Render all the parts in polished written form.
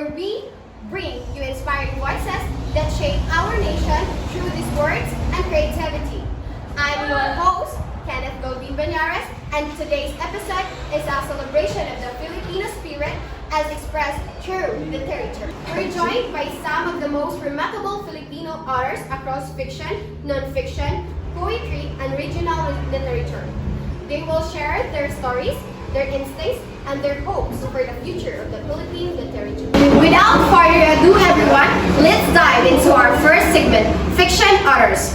where we bring you inspiring voices that shape our nation through these words and creativity. I'm your host, Kenneth Goldin Banyares, and today's episode is a celebration of the Filipino spirit as expressed through literature. We're joined by some of the most remarkable Filipino authors across fiction, non-fiction, poetry, and regional literature. They will share their stories, their instincts, and their hopes for the future of the Philippine literature. Without further ado, everyone, let's dive into our first segment, Fiction Authors.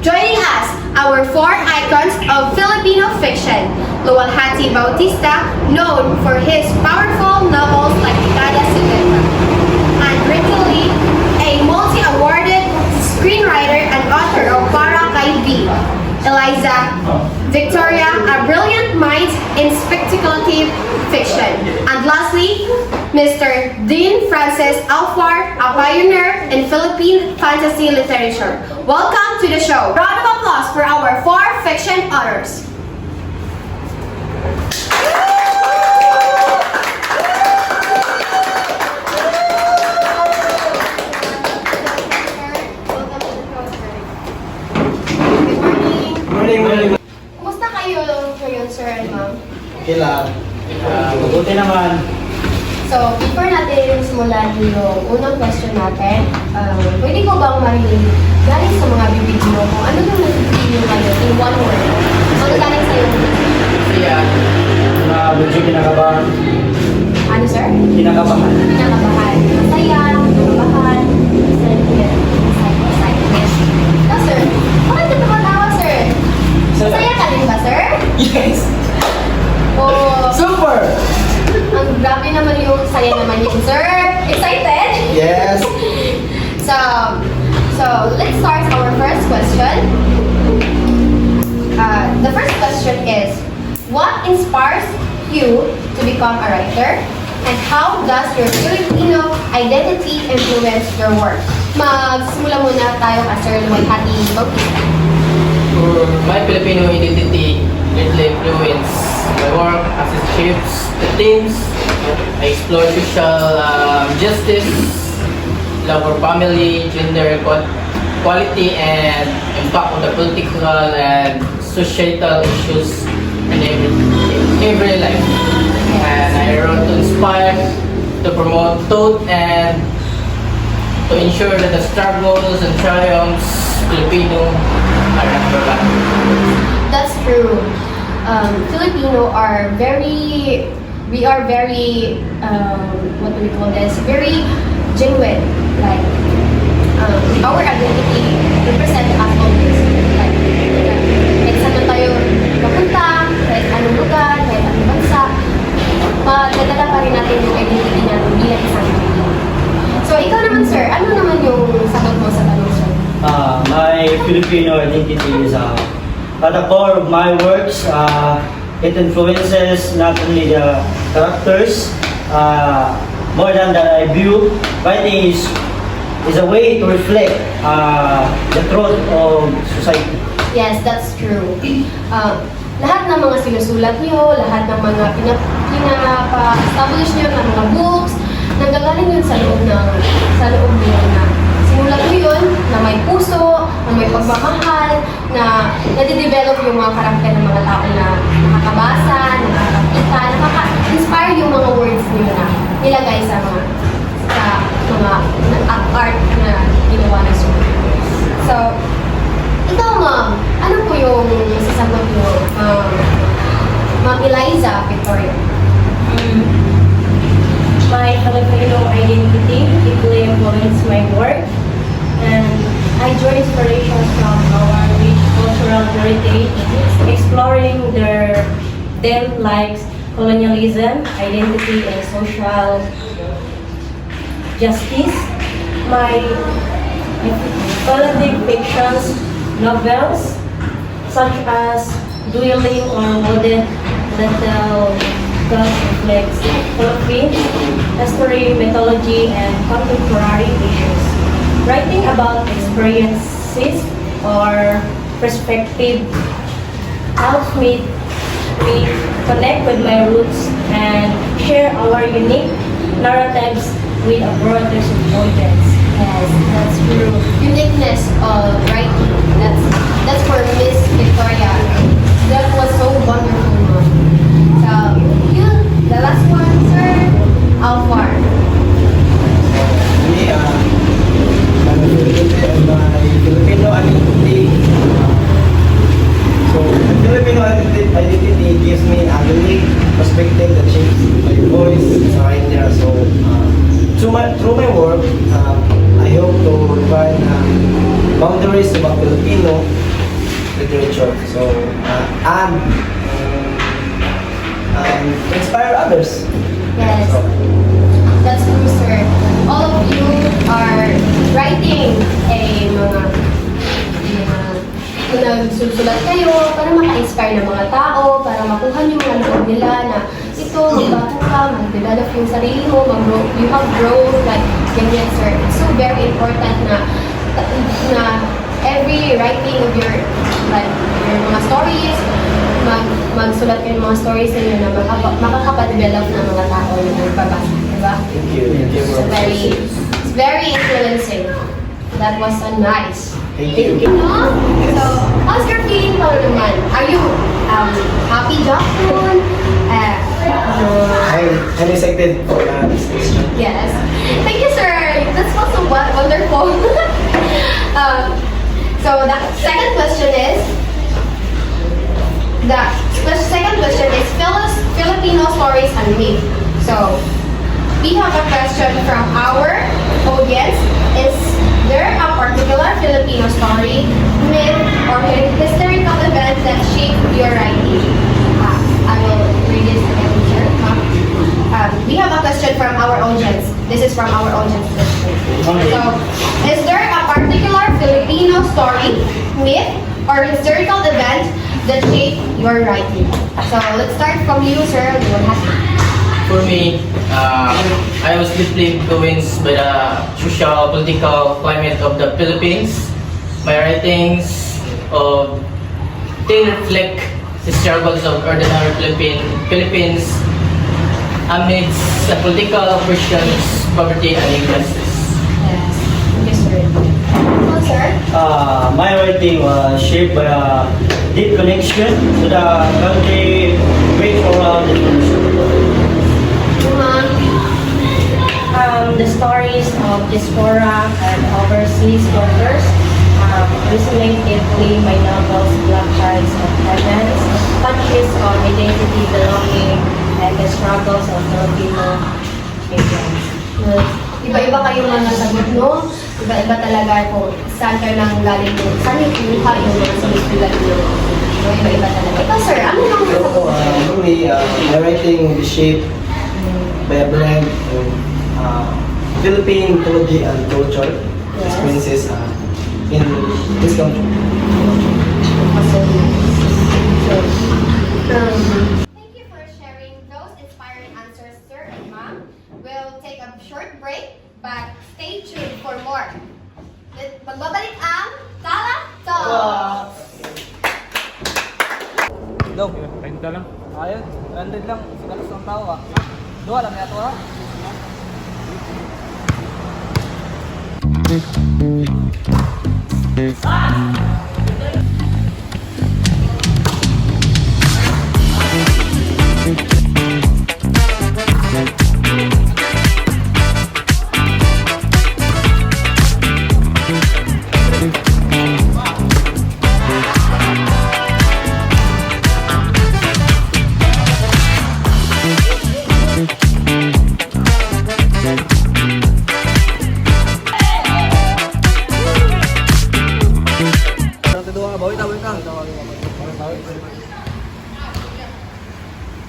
Joining us, our four icons of Filipino fiction. Luwalhati Bautista, known for his powerful novels like Picada Silvestre, and Ricky Lee, a multi-awarded screenwriter and author of Para Kay B. Eliza Victoria, a brilliant mind in speculative fiction. And lastly, Mr. Dean Francis Alfar, a pioneer in Philippine fantasy literature. Welcome to the show. Round of applause for our four fiction authors. Morning. Kumusta kayo ngayon, sir and ma'am? Okay lang. Mabuti naman. So, before natin simulan yung unang question natin, pwede ko bang marinig galing sa mga bibig mo kung ano yung nag-feel nyo ngayon in one word? Ano galing sa'yo? Siya. Medyo kinakabahan. Ano, sir? Kinakabahan. Kinakabahan. Masaya, kinakabahan, excitement. Ikaw, sir? Bakit ka tumatawa, sir? Masaya ka din ba, sir? Yes! O, Super! ang grabe naman yung saya naman yun, sir. Excited? Yes! So let's start our first question. The first question is, what inspires you to become a writer? And how does your Filipino identity influence your work? Magsimula muna tayo ka, Sir Luwalhati Bautista. For my Filipino identity, greatly influenced my work as it shapes the themes. I explore social justice, love for family, gender equality, and impact on the political and societal issues in every life. And I wrote to inspire, to promote thought, and to ensure that the struggles and triumphs Filipino are not forgotten. That's true. Filipino are we are very, what do we call this? Very genuine. Like, our identity represent us always. Like, kahit saan man tayo mapunta, kahit anong lugar, kahit anong bansa, madadala pa rin natin yung identity natin bilang isang Pilipino. So, ikaw naman, sir, ano naman yung sagot mo sa tanong, sir? My Filipino identity is at the core of my works. It influences not only the characters, more than that I view. Writing is a way to reflect the truth of society. Yes, that's true. Lahat ng mga sinusulat niyo, lahat ng mga pinapa-establish niyo ng mga books, nanggagaling yun sa loob niyo na sinulat niyo yun na may puso, na may pagmamahal, na nade-develop yung mga karakter ng mga tao na nakakabasa, nakakakita, nakaka-inspire yung mga words niyo na nilagay sa mga art na ginawa na sulat. So, ikaw, ma'am, ano po yung sasagot niyo, Ma'am Eliza Victoria? My Filipino identity deeply influenced my work, and I draw inspiration from our rich cultural heritage, exploring them like colonialism, identity, and social justice. My melodic fictions, novels such as Dueling or Wooded Little God reflects Philippine history, mythology, and contemporary issues. Writing about experiences or perspective helps me connect with my roots and share our unique narratives with a broader audience. Yes, that's true. Uniqueness of writing. That's for Miss Victoria. That was so wonderful, ma'am. So, yun. The last one, sir. Alvar. Me, my Filipino identity. So, the Filipino identity gives me a unique perspective that shapes my voice sa kanya. So, through my work, I hope to provide boundaries about Filipino literature. So, and inspire others. Yes. So, That's true, sir. All of you are writing nagsusulat kayo para maka-inspire ng mga tao, para makuha niyo mga loob nila na ito, magbago ka, mag-develop yung sarili mo, you have grown, like, ganyan, sir. It's so very important na every writing of your mga stories, magsulat kayo ng mga stories ninyo na makakapadevelop ng mga tao na nagbabasa, diba? thank you. Thank you for It's very influencing. That was so nice. Thank you. No? So, how's your feeling pa naman? Are you happy, Jocelyn? I'm excited for this question. Yes. Thank you, sir. That's also wonderful. So the second question is Filipino stories and myth. So we have a question from our audience. Is there a particular Filipino story, myth, or historical event that shaped your writing? I will read this again, sir. We have a question from our audience. This is from our audience question. Okay. So, is there a particular Filipino story, myth, or historical event that shaped your writing? So, let's start from you, sir. You will have For me, I was deeply influenced by the social political climate of the Philippines. My writings they reflect the struggles of ordinary Philippines amidst the political oppressions, poverty, and injustice. Yes. Yes, sir. Oh, sir? My writing was shaped by a deep connection to the country based around the nation. The stories of diaspora and overseas workers resonate deeply my novels Black Ties of Heavens, touches on identity, belonging, and the struggles of Filipino immigrants. Iba-iba kayong mga sagot, no? Iba-iba talaga kung saan kayo nang galing mo. Saan yung kinuha yung mga sinusulat nyo. So, iba-iba talaga. Ikaw, sir, ano lang ang So, for me, my writing is shaped by a blend of Philippine mythology and culture experiences in this country. Thank you for sharing those inspiring answers, sir and ma'am. We'll take a short break, but stay tuned for more. Magbabalik ang Tala Talk! Dong, 30 lang. Ayun, 100 lang. Sigalas ng tao ah. Dua lang na ito ha.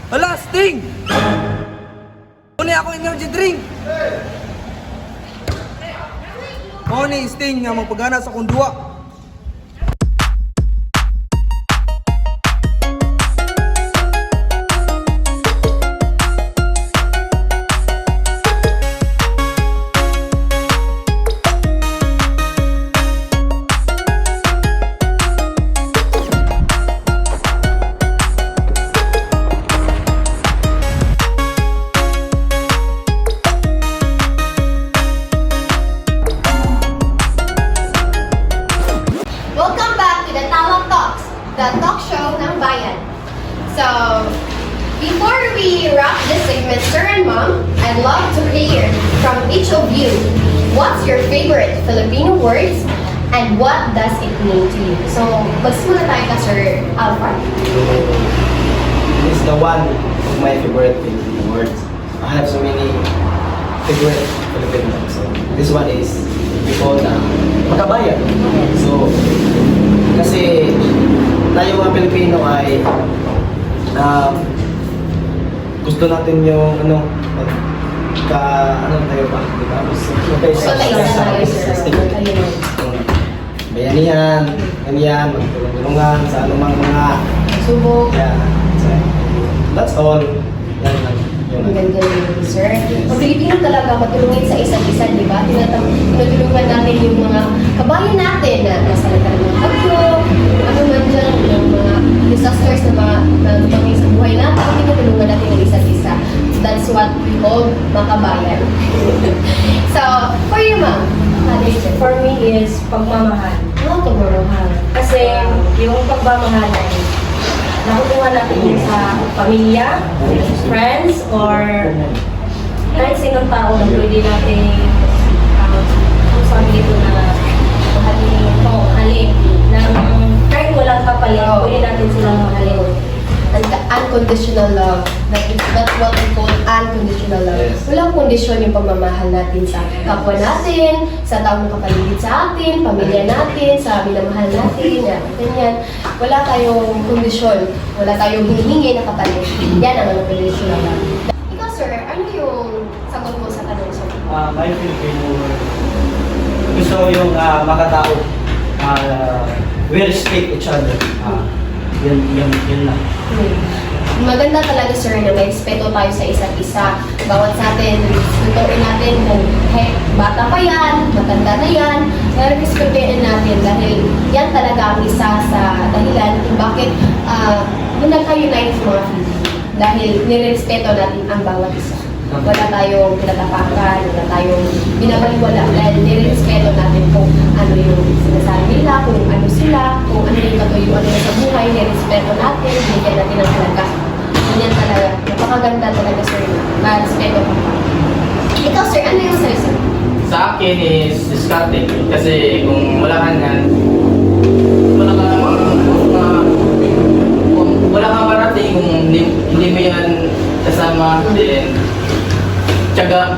Hala, Sting! Muna akong energy drink! Muna ni Sting nga magpagana sa kundua. the talk show ng bayan. So, before we wrap this segment, Sir and Mom, I'd love to hear from each of you. What's your favorite Filipino words and what does it mean to you? So, magsimula tayo ka, Sir Alfred. This is the one of my favorite Filipino words. I have so many favorite Filipino words. So, this one is we call makabayan. So, kasi tayo mga Pilipino ay gusto natin yung ano tayo ba? Bayanihan, ganyan, magtulungan sa anumang mga Subok. yeah. So, that's all. Yan lang. Yun Ang lang. ganda yun, sir. Ang Pilipino talaga matulungin sa isa't isa, di ba? Tinutulungan natin yung mga kabayan natin na nasa lagay ng bagyo, ano man dyan, yung mga disasters na dumangin sa buhay natin, tinutulungan natin ang isa't isa. That's what we call makabayan. So, for you, ma'am, ano yun, sir? For me is pagmamahal. Ano pagmamahal? Kasi yung pagmamahal ay nakukuha natin yun sa pamilya, friends, or kahit sinong tao na pwede natin sabi dito na mahalin na kahit walang kapalit, pwede natin silang mahalin. Unconditional love. That's what we call unconditional love. Yes. Walang kondisyon yung pagmamahal natin sa kapwa natin, sa taong nakapaligid sa atin, pamilya natin, sa minamahal natin, ganyan. Wala tayong kondisyon, wala tayong hinihingi na kapalit. Yan ang unconditional love. Ikaw, sir, ano yung sagot mo sa tanong sa My Filipino word. Gusto ko yung makatao. We respect each other. Yun lang. Maganda talaga, sir, na may respeto tayo sa isa't isa. Bawat sa atin, tutuin natin kung bata pa yan, matanda na yan, respetuin natin dahil yan talaga ang isa sa dahilan kung bakit nagka-unite sa mga Filipino. Dahil nirespeto natin ang bawat isa. Wala tayong pinatapakan, wala tayong binabaliwala dahil nirespeto natin kung ano yung sinasabi nila, kung ano sila, kung ano yung katuyuan nila sa buhay, nirespeto natin, binigyan natin ng halaga. Ganyan talaga. Napakaganda talaga, sir. Ma-respeto ka pa. Ikaw, sir, ano yung sa'yo, sir? Sa akin is discarding. Kasi kung wala ka yan, wala ka kung wala ka marating, kung hindi mo yan kasama, then tiyaga.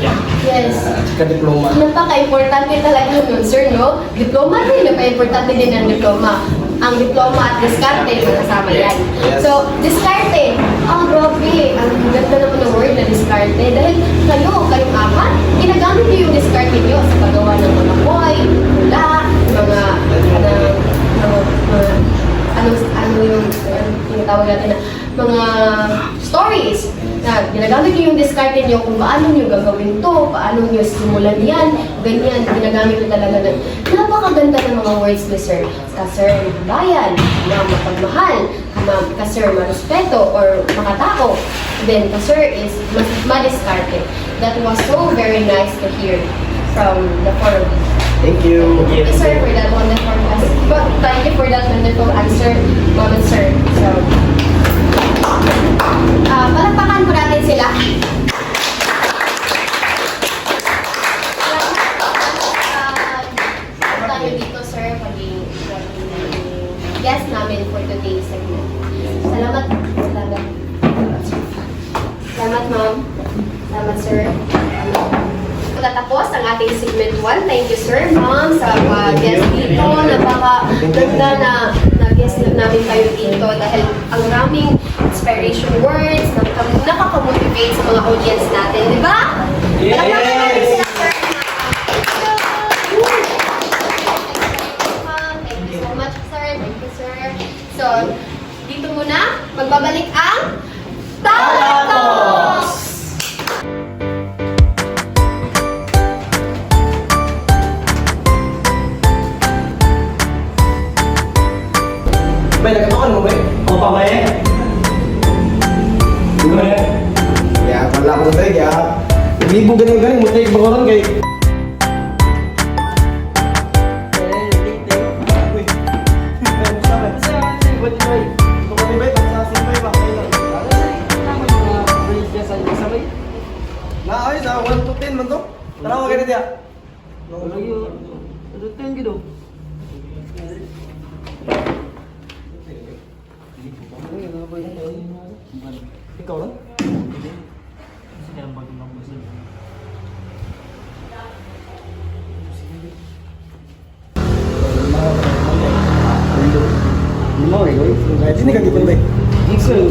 Yeah. Yes. Tsaka diploma. Napaka-importante talaga nun, sir, no? Diploma din, napaka-importante din ang diploma. Ang diploma at diskarte, magkasama yan. Yes. So, diskarte. Grabe. Ang ganda naman ng word na diskarte. Dahil kayong apat, ginagamit niyo yung diskarte niyo sa paggawa ng mga boy, hula, mga, ano yung tinatawag natin na mga stories na ginagamit niyo yung diskarte niyo kung paano niyo gagawin to, paano niyo simulan yan, ganyan, ginagamit niyo talaga na napakaganda ng mga words ni sir. Ka-sir, bayan, na mapagmahal, ka-sir, marespeto, or makatao. Then, ka-sir is madiskarte. That was so very nice to hear from the four of you. Thank you. Thank you, sir, for that wonderful thank you for that wonderful answer, ma'am and sir. So, palakpakan po natin sila. Tayo dito, sir, paging guest namin for today's segment. Salamat. Salamat. Salamat, ma'am. Salamat, sir. Tatapos ang ating segment 1. Thank you, sir, ma'am, sa guest dito. Napaka-ganda na guest namin kayo dito dahil ang raming inspiration words na nakaka-motivate sa mga audience natin, di ba? Yes! Palakpakan natin sila, sir. Thank you so much, sir. Thank you, sir. So, dito muna, magbabalik ang Talatos! Bay, nagkataon mo, bay? O pa ba eh? Ya, wala ko tayo, ya. Libo ganing-ganing mo tayo bangoran kay... Uy. dito ya. Ikaw lang? Mau rin, boy. Kahit hindi ka gipon ba?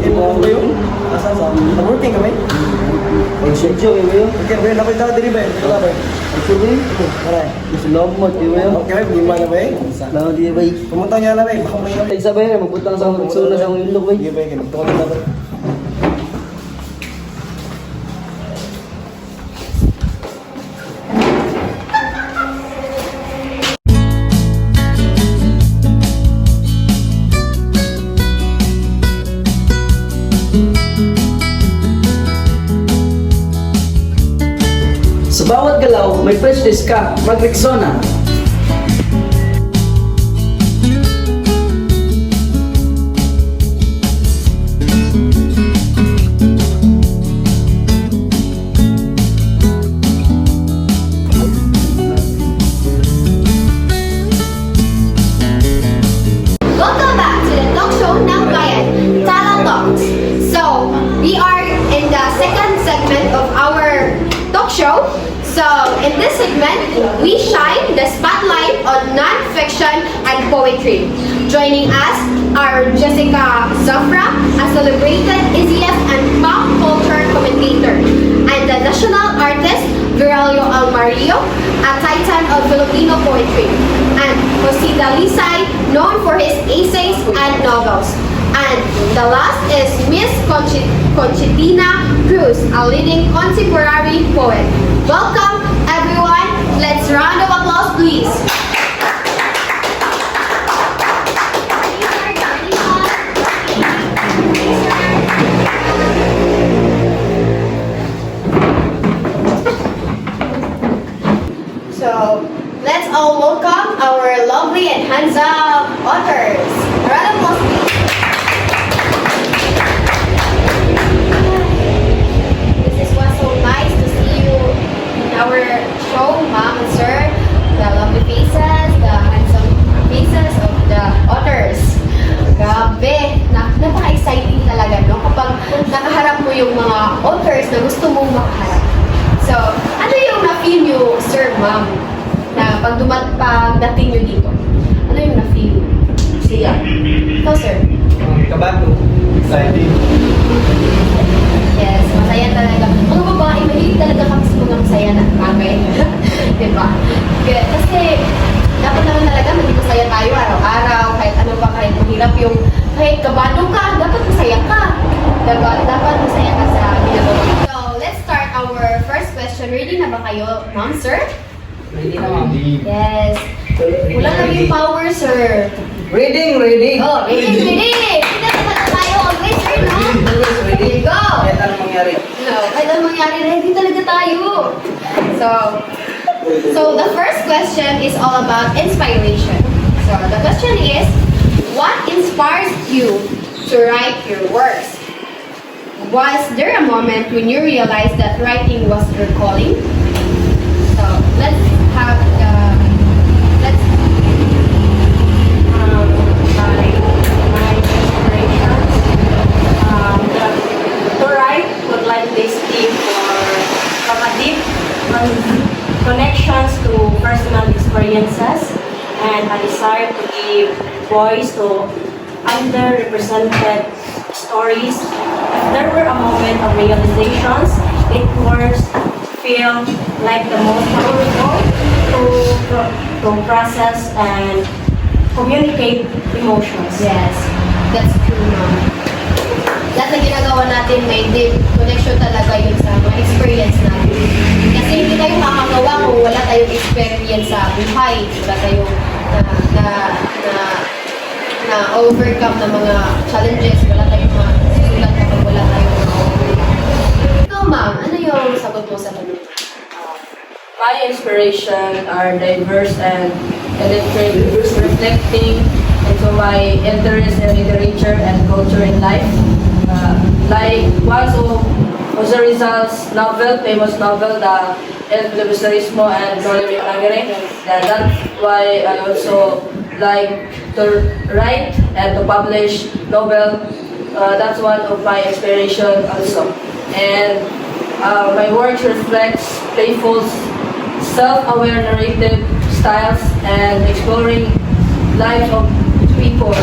Imo ba yun? Asa sa? Working kami? Pag-sensyo, yun. Okay, ba yun? Nakoy tao diri ba yun? Wala ba yun? Actually, Aray. mas lomot, di ba yun? Okay, lima na ba yun? Lang, di ba yun? Pumunta niya na ba yun? Baka may naman. Isa ba yun? Magputang sa suna sa akong ilog, boy. Hindi ba yun? Tungkol na ba? Sa bawat galaw, may prejudice ka, mag-Rexona. Welcome back to the talk show ng Bayan, Tala Talks. So, we are in the second segment of our talk show. So, in this segment, we shine the spotlight on non-fiction and poetry. Joining us are Jessica Zafra, a celebrated ECF and pop culture commentator, and the national artist Viralio Almario, a titan of Filipino poetry, and Jose Dalisay, known for his essays and novels. And the last is Miss Conchitina Cruz, a leading contemporary poet. Welcome, everyone. Let's round of applause, please. So, let's all welcome our lovely and handsome authors. A round of applause, please. This was so nice to see you in our show, ma'am and sir. The lovely faces, the handsome faces of the authors. Grabe, napaka-exciting talaga, no? Kapag nakaharap mo yung mga authors na gusto mong makaharap. So, ano yung na-feel nyo, sir, ma'am, na pagdating nyo dito? Ano yung na-feel nyo? Siya. Ikaw, sir. Kabato. Exciting. Yes, masaya talaga. Mga babae, mahilig talaga kami sa mga masaya na bagay. Diba? Kasi, dapat naman talaga maging masaya tayo araw-araw, kahit ano pa, kahit mahirap yung, kahit kabado ka, dapat masaya ka. Diba? Dapat masaya ka sa ginagawa. So, let's start our first question. Ready na ba kayo, ma'am, sir? Ready na, ma'am. Yes. Wala lang yung power, sir. Reading, reading. Oh, ready, ready! Hindi na tayo always, sir, no? Always ready. There you go! Kahit anong mangyari. No, kahit anong mangyari, ready talaga tayo. So the first question is all about inspiration. So the question is, what inspires you to write your works? Was there a moment when you realized that writing was your calling? So let's have let's My inspirations to write would likely stem from a deep connections to personal experiences and a desire to give voice to underrepresented stories. If there were a moment of realizations, it was feel like the most powerful to process and communicate emotions. Yes, that's true, ma'am. Lahat na ginagawa natin may deep connection talaga yun sa mga experience natin. Kasi hindi tayo makakagawa kung wala tayong experience sa buhay, wala tayong na overcome ng mga challenges, wala tayong masusulat kapag wala tayong Ikaw, ma'am, ano yung sagot mo sa tanong? My inspiration are diverse and electric, reflecting into my interest in literature and culture in life. Like one of Jose Rizal's novel, famous novel, The El Filibusterismo and Rolling Hungary. And that's why I also like to write and to publish novel. That's one of my inspiration also. And my work reflects playful, self-aware narrative styles and exploring lives of people,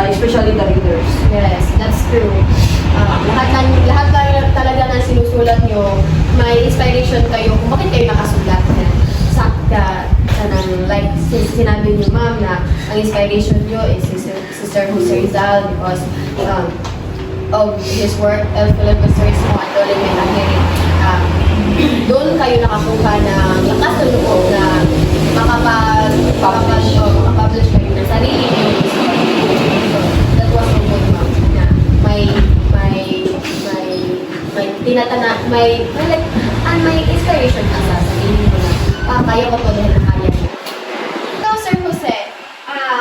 especially the readers. Yes, that's true. Lahat talaga ng sinusulat nyo, may inspiration kayo kung bakit kayo nakasulat na. Like sinabi niyo ma'am na ang inspiration nyo is si Sir Jose Rizal because of his work, El Filibusterismo at Rolling Hungary. Doon kayo nakakuha ng lakas ng loob na makapublish kayo ng sarili niyo. So, that was so good, ma'am, na may inspiration ka sa sarili mo na kaya ko to dahil nakaya niya. Ikaw, Sir Jose,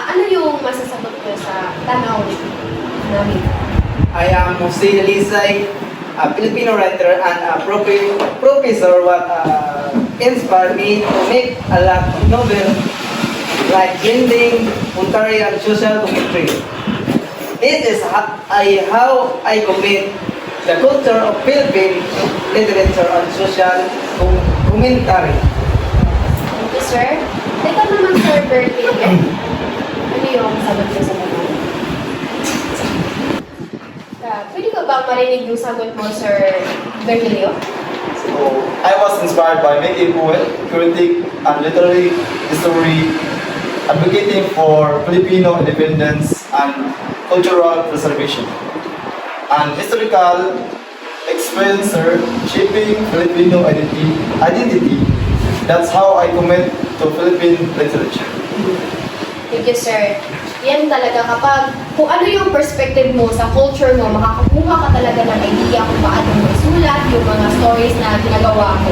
ano yung masasagot ko sa tanaw namin? I am Jose Dalisay, a Filipino writer and a professor what inspired me to make a lot of novels like blending monetary and social commentary. This is how I combine the culture of Philippine literature and social commentary. Thank you, sir. Teka naman, Sir Bertie. Ano yung sagot ko sa tanong? Pwede ka ba marinig yung sagot mo, Sir Virgilio? So, I was inspired by making poet, critic, and literary history, advocating for Filipino independence and cultural preservation, and historical experiencer shaping Filipino identity. That's how I commit to Philippine literature. Thank you, sir. Yan talaga kapag kung ano yung perspective mo sa culture mo, makakakuha ka talaga ng idea kung paano mo isulat yung mga stories na ginagawa ko.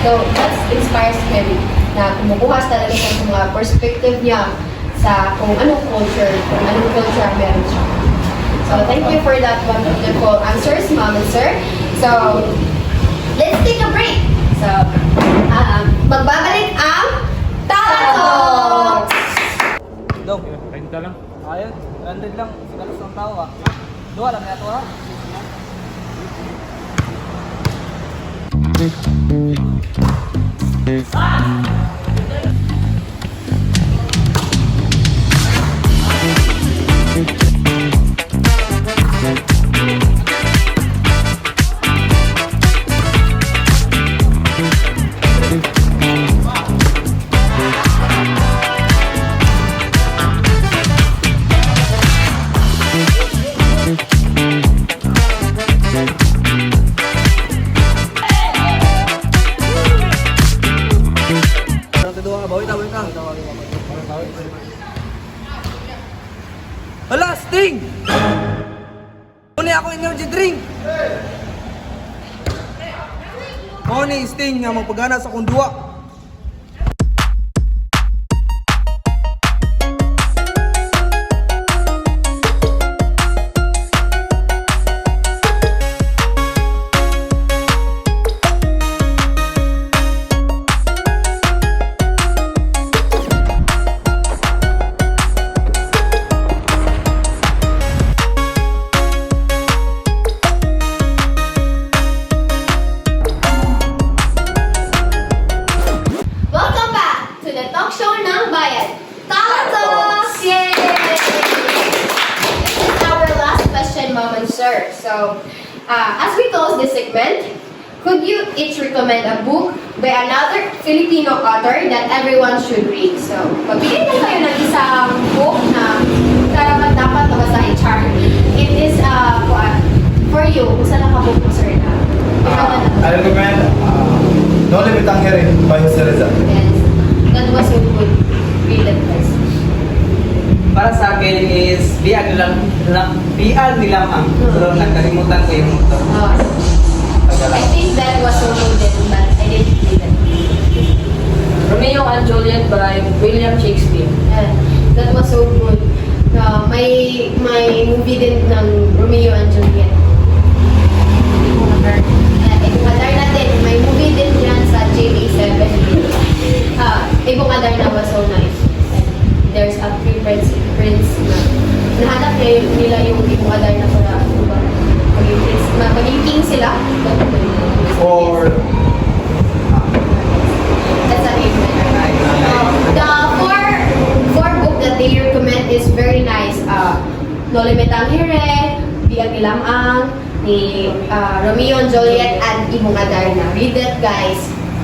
So, that inspires him na kumukuha talaga siya sa mga perspective niya sa kung anong culture ang meron siya. So, thank you for that wonderful answers, ma'am and sir. So, let's take a break. So, magbabalik ang Talks! Dong, renta lang. Ayun, 100 lang. Sinalas ng tao ah. Dua lang na ito ha. Hala, Sting! Muna ako energy drink! Mao ni Sting nga magpagana sa akong duwa. Welcome back to the talk show ng Bayan, Talks! Yay! This is our last question, ma'am and sir. So, as we close this segment, could you each recommend a book by another Filipino author that everyone should read? So, pabili na kayo ng isang book na dapat mabasahin, Char. It is for you. Kung saan nakabook mo, sir, na I recommend No Limit Hungary by Jose Rizal. Yes. That was a good read advice. Para sa akin is Biag Nilamang. Pero nagkalimutan ko yung motor. I think that was so good, but I didn't read it. Romeo and Juliet by William Shakespeare. Yeah, that was so good. May movie din ng Romeo and Juliet. Kung natin, may movie din dyan sa JBC. prince na nahanap nila yung ibang aday na para diba, maging king sila. For That's a name. The four book that they recommend is very nice. No Limitang Hire, Biag Ilamang, ni Romeo and Juliet, and Ibong Adarna. Read that, guys.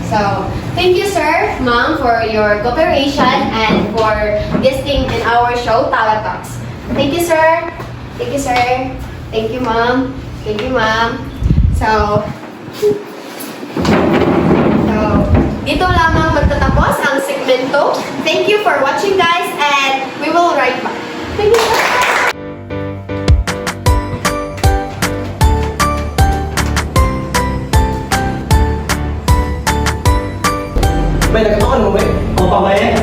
So, thank you, sir, ma'am, for your cooperation and for guesting in our show, Tawa Talks. Thank you, sir. Thank you, sir. Thank you, ma'am. Thank you, ma'am. So, dito lamang magtatapos ang segmento. Thank you for watching, guys, and we will right back. Thank you, sir. Bay, nakatukan mo, bay? O pa ba eh?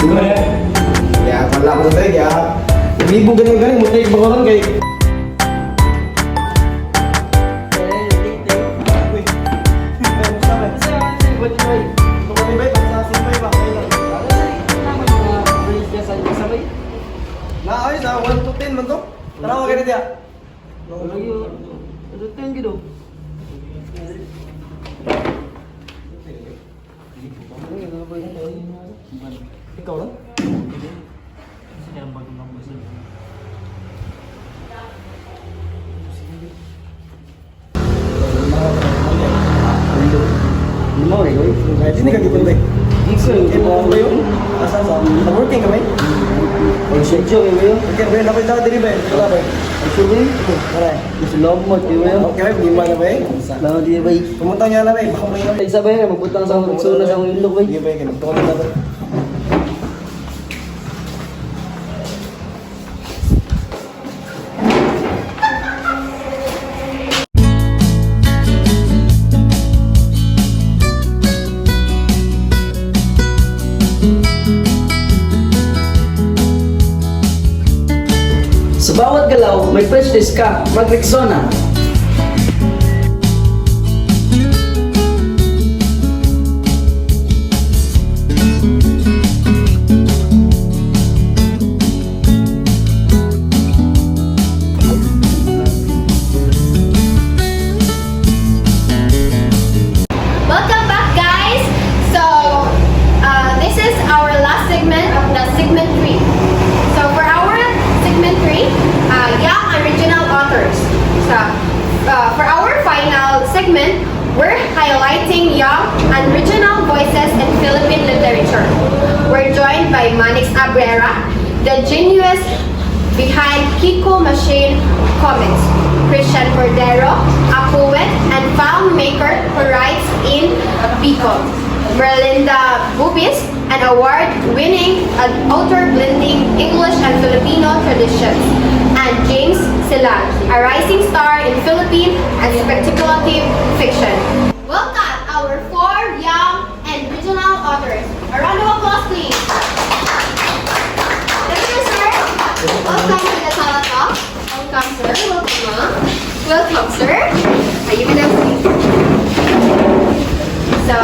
Di ba eh? Kaya, wala ko tayo, kaya nag-ibo ganing-ganing, mo tayo bangoran kay... Naayos ah, 1 to 10 man to. Tanawa ka na diya. Ikaw lang? Lima rin, oy. Sini ka dito, bay? Ito ba yun? Asa sa? Working kami? Ang sedyo, eh, bayo. Okay, bay, napay tao diri, bay. Wala, bay. Ang subi. Aray. Gusto loob mo, di ba yun? Okay, di man na, bay. Lang di ba? Pumunta niya na, bay. Baka may Isa ba yun? Magbutang sa suna sa akong ilog, bay. Sige, bay. Ganito na, bay. Sa bawat galaw, may prejudice ka, mag-Rexona. Welcome back, guys. So, this is our last segment of the segment 3. So, for our segment 3, young original authors. So, for our final segment, we're highlighting young and original voices in Philippine literature. We're joined by Manix Abrera, the genius behind Kiko Machine Comics, Christian Cordero, a poet and filmmaker who writes in Bicol, Merlinda Bubis, an award-winning author blending English and Filipino traditions, and James Silan, a rising star in Philippine and speculative fiction. Welcome our 4 young and original authors. A round of applause, please. Thank you, sir. Welcome to the Tala Talk. Welcome, sir. Welcome, ma'am. Welcome, sir. Are you gonna see? So,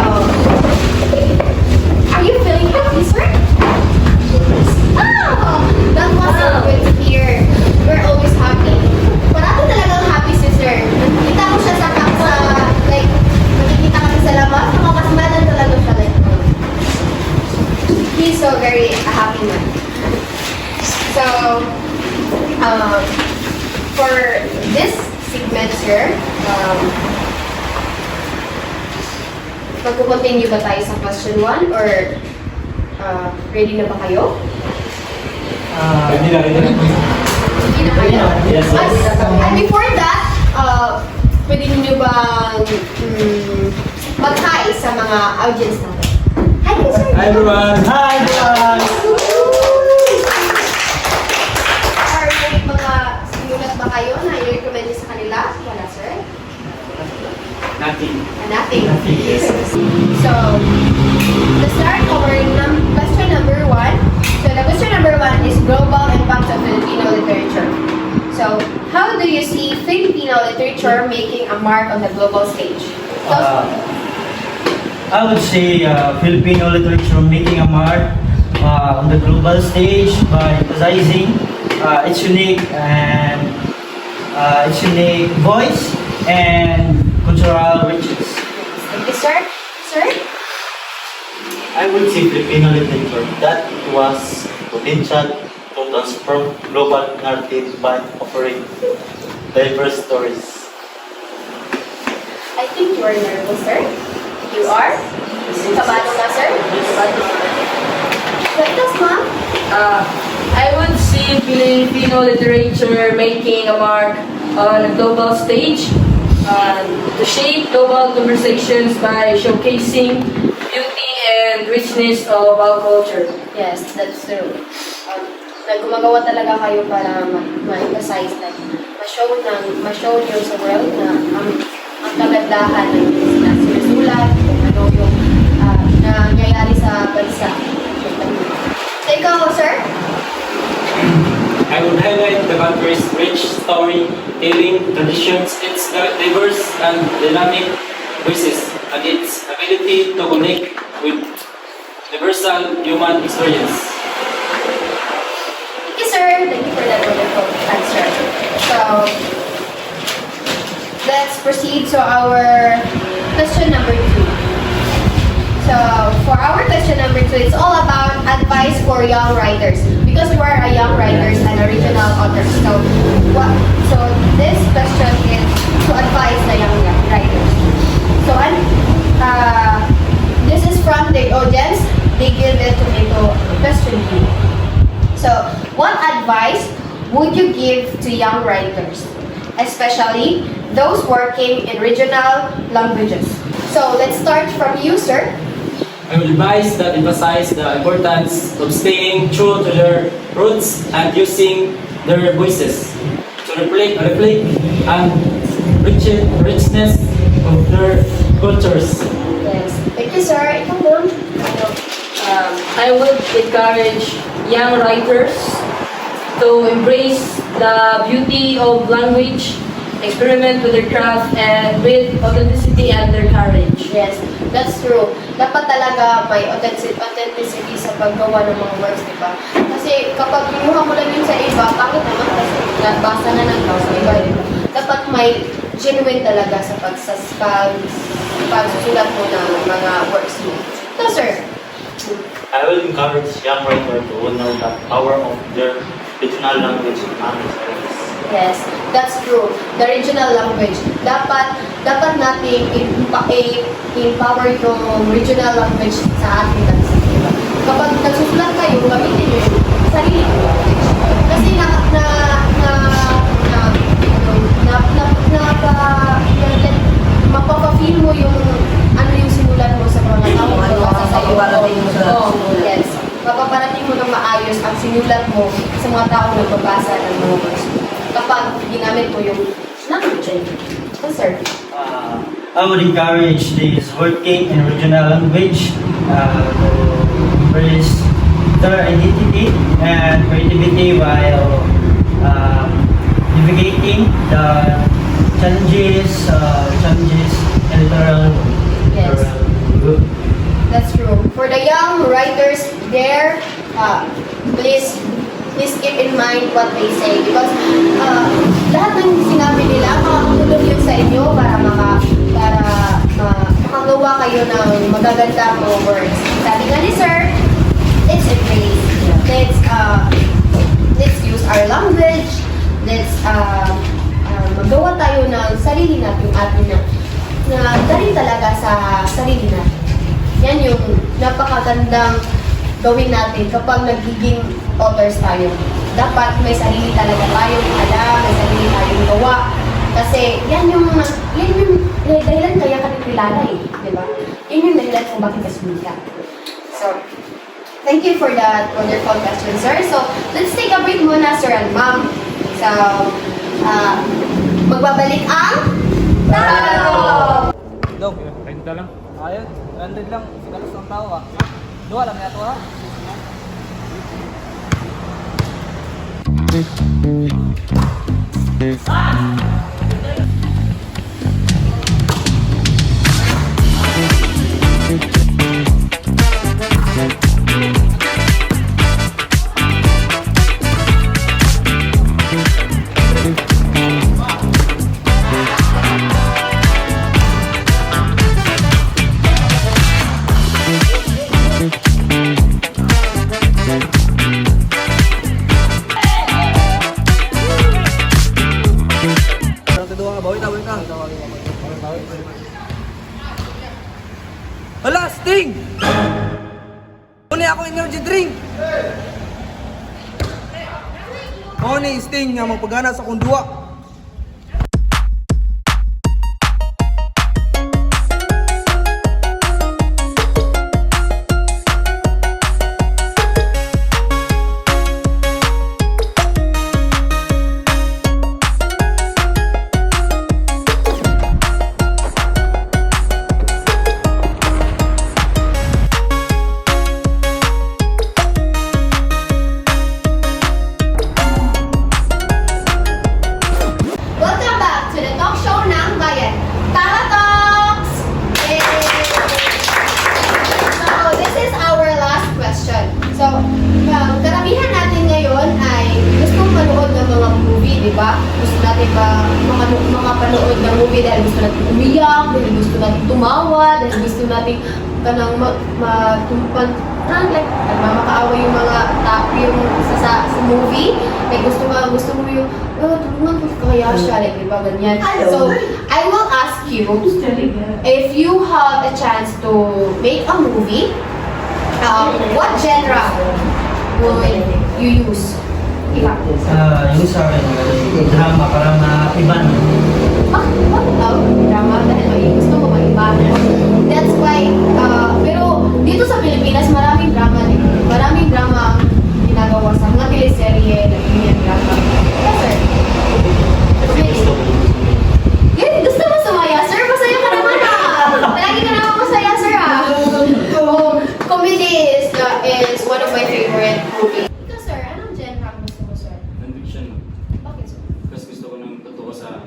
are you feeling happy, sir? Oh, that was so good to hear. We're always happy. Parati talagang happy si sir. Kita ko siya like, makikita kami sa labas, makakasmalan talaga siya. Like, he's so very happy man. So, for this segment, sir, magko-continue ba tayo sa question 1 or ready na ba kayo? Hindi na rin. Hindi na kayo? Yes, yes. And before that, pwede niyo bang mag-hi sa mga audience natin? Hi, sir! Hi everyone! Hi everyone! Or may mga sinulat ba kayo na i-recommend niyo sa kanila? Wala, sir? Nothing. Nothing. Yes. So, let's start our question number 1. So, the question number 1 is global impact of Filipino literature. So, how do you see Filipino literature making a mark on the global stage? I would say Filipino literature making a mark on the global stage by emphasizing its unique and its unique voice and cultural riches. Thank you, sir. Sir? I would say Filipino literature that was potential to transform global narrative by offering diverse stories. I think you are nervous, sir. You are? Kabado ka, sir? What else, ma'am? I would see Filipino literature making a mark on a global stage to shape global conversations by showcasing beauty and richness of our culture. Yes, that's true. Gumagawa talaga kayo para ma-emphasize na ma-show nyo sa world na ang kagandahan ng na sinusulat, kung ano yung nangyayari sa bansa. So, ikaw, sir? I would highlight the country's rich storytelling traditions, its diverse and dynamic voices, and its ability to connect with universal human experience. Thank you, sir. Thank you for that wonderful answer. So, let's proceed to our question number 2. So, for our question number 2, it's all about advice for young writers. Because we are a young writers and original authors. So this question is to advise the young writers. So, this is from the audience. They give it to me to question you. So, what advice would you give to young writers, especially those working in regional languages? So, let's start from you, sir. I would advise that emphasize the importance of staying true to their roots and using their voices to reflect and richness of their cultures. Yes. Thank you, sir. Ikaw doon. I would encourage young writers to embrace the beauty of language, experiment with their craft, and with authenticity and their courage. Yes, that's true. Dapat talaga may authenticity sa paggawa ng mga words, di ba? Kasi kapag kinuha mo lang yun sa iba, bakit naman kasi nabasa na ng tao sa iba, di ba? Dapat may genuine talaga sa pagsusulat mo ng mga works mo. So, sir? I will encourage young writers to know the power of their regional language and experience. Yes, that's true. The regional language. Dapat natin empower yung regional language sa ating bansa. Diba? Kapag nagsusulat kayo, gamitin nyo yung sarili ng language. Kasi mapapafeel mo yung ano yung sinulat mo sa mga tao. Mapaparating mo sa sinulat. Yes. Mapaparating mo ng maayos ang sinulat mo sa mga tao na nagbabasa ng mga words mo. Kapag ginamit mo yung language. Yes, sir. I would encourage these working in regional language to embrace their identity and creativity while navigating the challenges in literal group. That's true. For the young writers there, please keep in mind what they say because lahat ng sinabi nila makakatulong yun sa inyo para makagawa kayo ng magagandang mga words. Sabi nga ni sir, let's embrace. Let's use our language. Let's magawa tayo ng sarili natin atin na galing talaga sa sarili natin. Yan yung napakagandang gawin natin kapag nagiging authors tayo. Dapat may sarili talaga tayong alam, may sarili tayong gawa. Kasi yan yung dahilan kaya ka kilala eh. Di ba? Yun yung dahilan kung bakit ka sumika. So, thank you for that wonderful question, sir. So, let's take a break muna, sir and ma'am. So, magbabalik ang Tanong! Dong, renta lang. Ayun, 100 lang. Sinalas ng tao ah. Dua lang yato ha. Mao ni Sting nga magpagana sa akong duwa. Welcome back to the talk show ng Bayan, Tala Talks! Yay! So, this is our last question. So, karamihan natin ngayon ay gustong manood ng mga movie, di ba? Gusto natin ba makapanood ng movie dahil gusto natin umiyak, dahil gusto natin tumawa, dahil gusto natin kanang makaawa yung mga yung sa movie. Like, gusto mo yung tulungan ko kaya siya, like, di ba, ganyan. So, I will ask you, if you have a chance to make a movie, what genre would you use? Ikaw. Yung sa akin, drama para maiba no? Bakit daw? Drama? Dahil gusto mo maiba. That's why, pero dito sa Pilipinas, maraming drama dito. Maraming drama ang ginagawa sa mga teleserye, ganyan drama. Yes, sir. Gusto mo sumaya, sir? Masaya ka naman Palagi ka naman masaya, sir Comedy is one of my favorite movies. Ikaw, sir, anong genre ang gusto mo, sir? Non-fiction. Bakit, sir? Kasi gusto ko nang totoo sa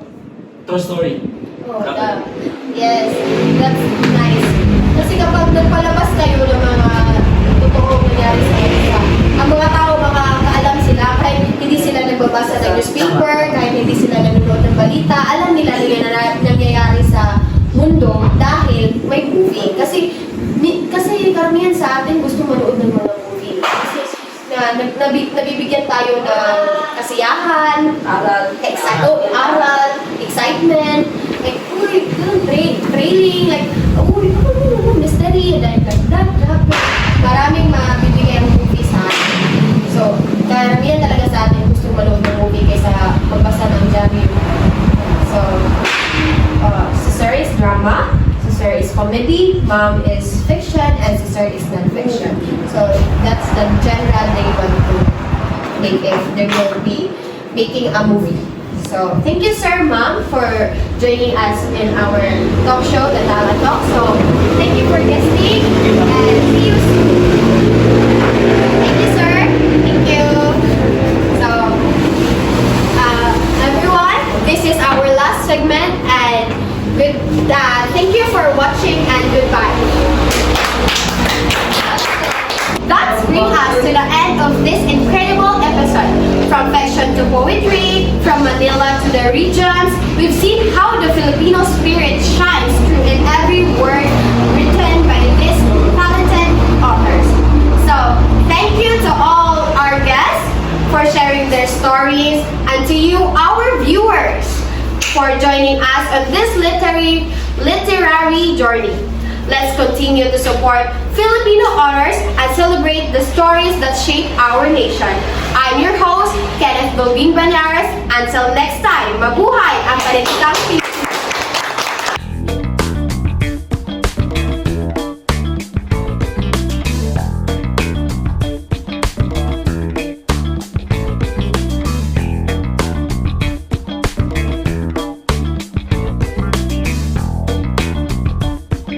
true story. Yes, that's nice. Kasi kapag nagpalabas kayo ng mga totoong nangyari sa kanila, ang mga tao makakaalam sila kahit hindi sila nagbabasa ng newspaper, kahit hindi sila nanonood ng balita, alam nila na nangyayari sa mundo dahil may movie. Kasi karamihan sa atin gusto manood ng mga movie. Kasi nabibigyan tayo ng kasiyahan, aral, excitement, like, uy, trailing, like, uy, mystery, like that. Maraming mabibigyan ng movie sa atin. So, karamihan talaga sa atin gusto manood ng movie kaysa magbasa ng genre. So, si Sir is drama, si Sir is comedy, Mom is fiction, and si Sir is non-fiction. So, that's the genre they want to make if they will be making a movie. So, thank you, Sir, Mom, for joining us in our talk show, the Tala Talk. So, thank you for guesting, and see you soon. Thank you, sir. Thank you. So, everyone, this is our last segment, and thank you for watching, and goodbye. That brings us to the end of this incredible episode. From fiction to poetry, from Manila to the regions, we've seen how the Filipino spirit shines through in every word written by these talented authors. So, thank you to all our guests for sharing their stories, and to you, our viewers, for joining us on this literary journey. Let's continue to support Filipino authors and celebrate the stories that shape our nation. I'm your host, Kenneth Balbing Banyares. Until next time, mabuhay ang panitikang